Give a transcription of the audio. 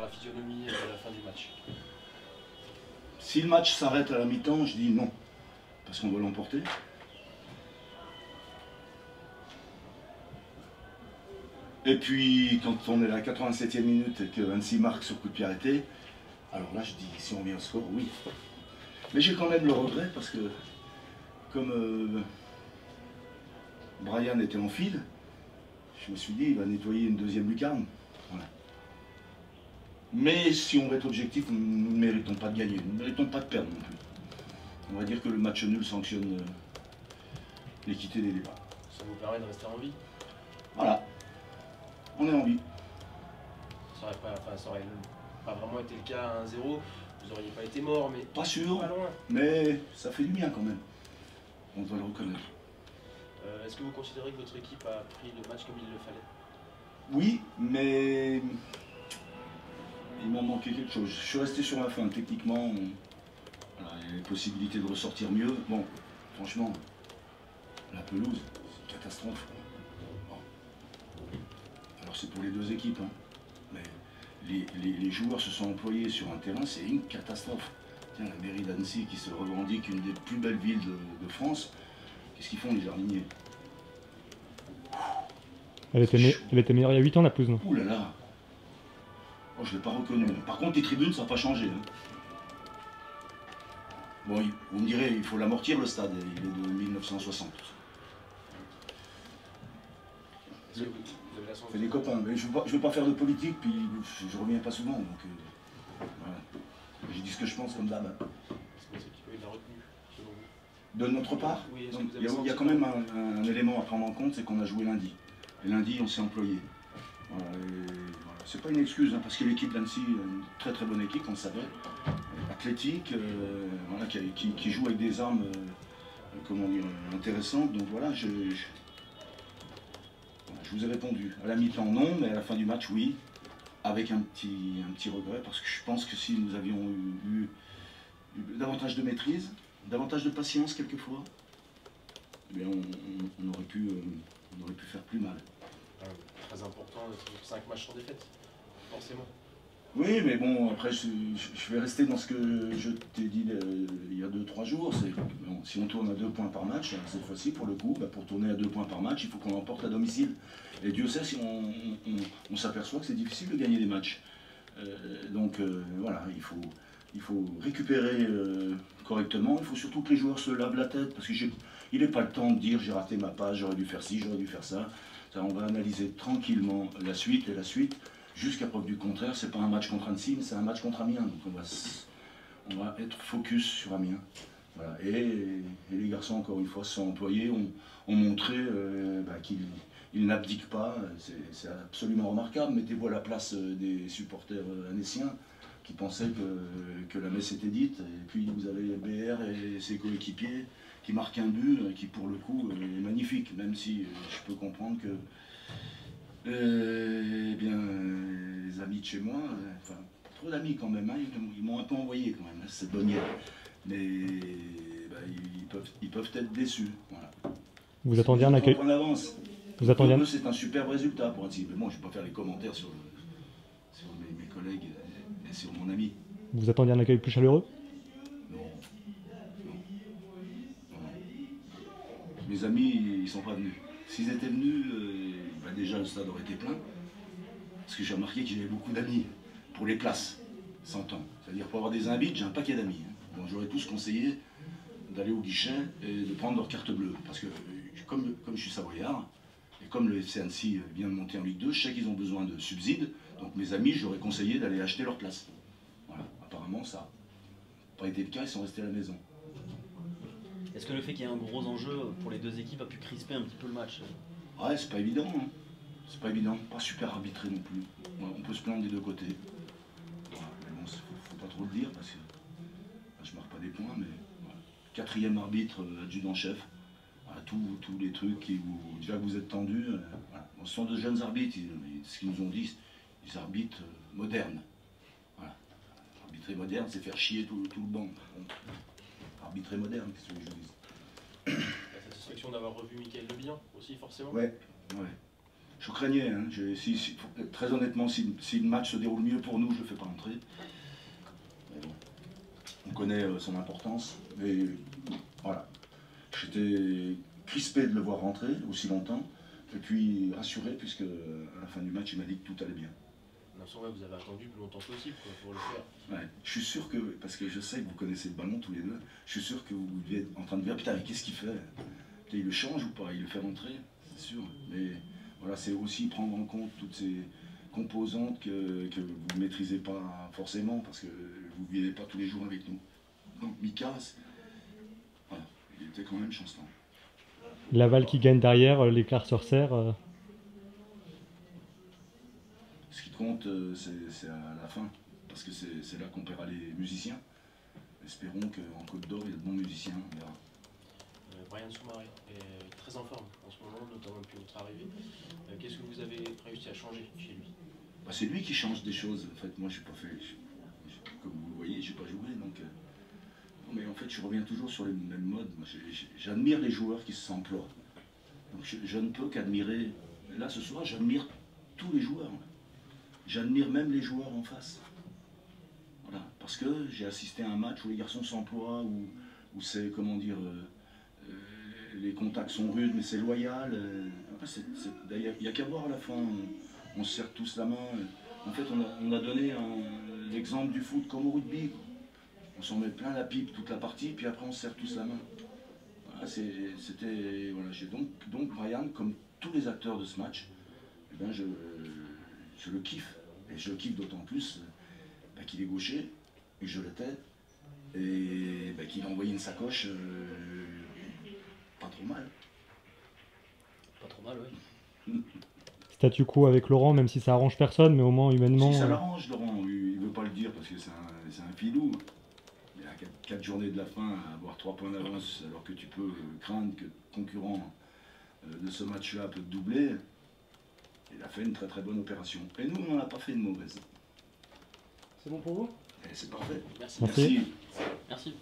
la physionomie de la fin du match? Si le match s'arrête à la mi-temps, je dis non, parce qu'on doit l'emporter. Et puis, quand on est à la 87e minute et que Annecy marque sur coup de pied arrêté, alors là, je dis, si on vient au score, oui. Mais j'ai quand même le regret, parce que, comme Brian était en file, je me suis dit, il va nettoyer une deuxième lucarne. Voilà. Mais si on va être objectif, nous ne méritons pas de gagner, nous ne méritons pas de perdre non plus. On va dire que le match nul sanctionne l'équité des débats. Ça vous permet de rester en vie? Voilà, on est en vie. Ça aurait pas vraiment été le cas à 1-0, vous n'auriez pas été mort, mais Pas sûr, pas loin. mais ça fait du bien quand même. On doit le reconnaître. Est-ce que vous considérez que votre équipe a pris le match comme il le fallait? Oui, mais il m'a manqué quelque chose. Je suis resté sur la fin. Techniquement, voilà, il y a les possibilités de ressortir mieux. Bon, franchement, la pelouse, c'est une catastrophe. Bon. Alors c'est pour les deux équipes, hein. Mais les joueurs se sont employés sur un terrain, c'est une catastrophe. Tiens, la mairie d'Annecy qui se revendique une des plus belles villes de France, qu'est-ce qu'ils font les jardiniers? Elle était meilleure il y a 8 ans, la pelouse, non? Ouh là là. Oh, je ne l'ai pas reconnu. Par contre, les tribunes, ça n'a pas changé. Hein. Bon, vous me direz, il faut l'amortir, le stade. Il est de 1960. Est-ce que vous avez la chance Fait des copains. Mais je ne veux pas faire de politique, puis je reviens pas souvent. Donc, voilà. Je dis ce que je pense comme d'hab. Est-ce que votre équipe a eu de la retenue, selon vous? De notre part, Oui, donc, il y a quand même un élément à prendre en compte, c'est qu'on a joué lundi. Et lundi, on s'est employé. Voilà, voilà. C'est pas une excuse, hein, parce que l'équipe d'Annecy, une très très bonne équipe, on le savait, athlétique, voilà, qui joue avec des armes comment dire, intéressantes. Donc voilà, je vous ai répondu. À la mi-temps, non, mais à la fin du match, oui, avec un petit regret, parce que je pense que si nous avions eu davantage de maîtrise, davantage de patience quelquefois, eh bien, on aurait pu faire plus mal. Très important d'être 5 matchs sans défaite, forcément. Oui, mais bon, après, je vais rester dans ce que je t'ai dit il y a 2-3 jours. Bon, si on tourne à 2 points par match, cette fois-ci, pour le coup, pour tourner à 2 points par match, il faut qu'on l'emporte à domicile. Et Dieu sait si on s'aperçoit que c'est difficile de gagner des matchs. Donc voilà, il faut récupérer correctement. Il faut surtout que les joueurs se lavent la tête, parce qu'il n'est pas le temps de dire j'ai raté ma passe, j'aurais dû faire ci, j'aurais dû faire ça. On va analyser tranquillement la suite, et la suite, jusqu'à preuve du contraire, c'est pas un match contre Annecy, mais c'est un match contre Amiens. Donc on va être focus sur Amiens. Voilà. Et les garçons, encore une fois, se sont employés, ont montré qu'ils n'abdiquent pas. C'est absolument remarquable. Mettez-vous à la place des supporters annéciens qui pensaient que la messe était dite. Et puis vous avez BR et ses coéquipiers qui marque un but qui pour le coup est magnifique, même si je peux comprendre que eh bien, les amis de chez moi, enfin trop d'amis quand même, hein, ils m'ont un peu envoyé quand même, hein, cette bonne guerre. Mais ils peuvent être déçus. Voilà. Vous attendiez un accueil. En avance. Vous attendiez un... C'est un superbe résultat pour Annecy. Mais bon, je ne vais pas faire les commentaires sur mes collègues et sur mon ami. Vous attendiez un accueil plus chaleureux? Mes amis, ils ne sont pas venus. S'ils étaient venus, déjà le stade aurait été plein. Parce que j'ai remarqué qu'il y avait beaucoup d'amis pour les places, 100 ans. C'est-à-dire pour avoir des invités, j'ai un paquet d'amis. Donc j'aurais tous conseillé d'aller au guichet et de prendre leur carte bleue. Parce que comme je suis savoyard, et comme le FC Annecy vient de monter en Ligue 2, je sais qu'ils ont besoin de subsides. Donc mes amis, j'aurais conseillé d'aller acheter leur place. Voilà, apparemment ça n'a pas été le cas, ils sont restés à la maison. Est-ce que le fait qu'il y ait un gros enjeu pour les deux équipes a pu crisper un petit peu le match? Ouais, c'est pas évident. Hein. C'est pas évident. Pas super arbitré non plus. Ouais, on peut se plaindre des deux côtés. Ouais, mais bon, faut pas trop le dire parce que je marque pas des points, mais voilà. 4e arbitre, adjudant-chef. Voilà, tous les trucs qui déjà que vous êtes tendus. Voilà. Bon, ce sont de jeunes arbitres. Ce qu'ils nous ont dit, des arbitres modernes. Voilà. Arbitrer moderne, c'est faire chier tout le banc. Arbitrer moderne, qu'est-ce que je dis? La satisfaction d'avoir revu Mickaël Lebien aussi, forcément. Ouais, ouais. Je craignais, hein. Très honnêtement, si le match se déroule mieux pour nous, je ne le fais pas entrer. Mais bon, on connaît son importance. Mais voilà, j'étais crispé de le voir rentrer aussi longtemps. Et puis rassuré, puisque à la fin du match, il m'a dit que tout allait bien. Vous avez attendu le plus longtemps possible quoi, pour le faire. Ouais, je suis sûr que, parce que je sais que vous connaissez le ballon tous les deux, je suis sûr que vous deviez être en train de dire, putain, mais qu'est-ce qu'il fait? Putain, il le change ou pas? Il le fait rentrer? C'est sûr. Mais voilà, c'est aussi prendre en compte toutes ces composantes que vous ne maîtrisez pas forcément, parce que vous ne vivez pas tous les jours avec nous. Donc Mika, voilà, il était quand même chancelant. Laval qui gagne derrière, l'écart se resserre. Ce qui compte, c'est à la fin, parce que c'est là qu'on paiera les musiciens. Espérons qu'en Côte d'Or, il y a de bons musiciens, on verra. Brian Soumaré est très en forme en ce moment, notamment depuis votre arrivée. Qu'est-ce que vous avez réussi à changer chez lui? Bah, c'est lui qui change des choses. En fait, moi, je n'ai pas fait, comme vous le voyez, je n'ai pas joué. Donc, non, mais en fait, je reviens toujours sur les mêmes modes. J'admire les joueurs qui s'emploient. Donc, je ne peux qu'admirer. Là, ce soir, j'admire tous les joueurs. J'admire même les joueurs en face. Voilà. Parce que j'ai assisté à un match où les garçons s'emploient, où c'est, comment dire, les contacts sont rudes, mais c'est loyal. Il n'y a qu'à voir à la fin, on se serre tous la main. En fait, on a donné l'exemple du foot comme au rugby. On s'en met plein la pipe toute la partie, puis après on se serre tous la main. Voilà, c'était, voilà, donc Brian, comme tous les acteurs de ce match, eh ben je le kiffe. Et je le kiffe d'autant plus qu'il est gaucher, et que je l'étais, et qu'il a envoyé une sacoche pas trop mal. Pas trop mal, oui. Statu quo avec Laurent, même si ça arrange personne, mais au moins humainement. Si ça l'arrange, Laurent, il ne veut pas le dire parce que c'est un filou. Il y a 4 journées de la fin à avoir 3 points d'avance, alors que tu peux craindre que le concurrent de ce match-là peut te doubler. Il a fait une très très bonne opération. Et nous, on n'en a pas fait une mauvaise. C'est bon pour vous? C'est parfait. Merci. Merci. Merci.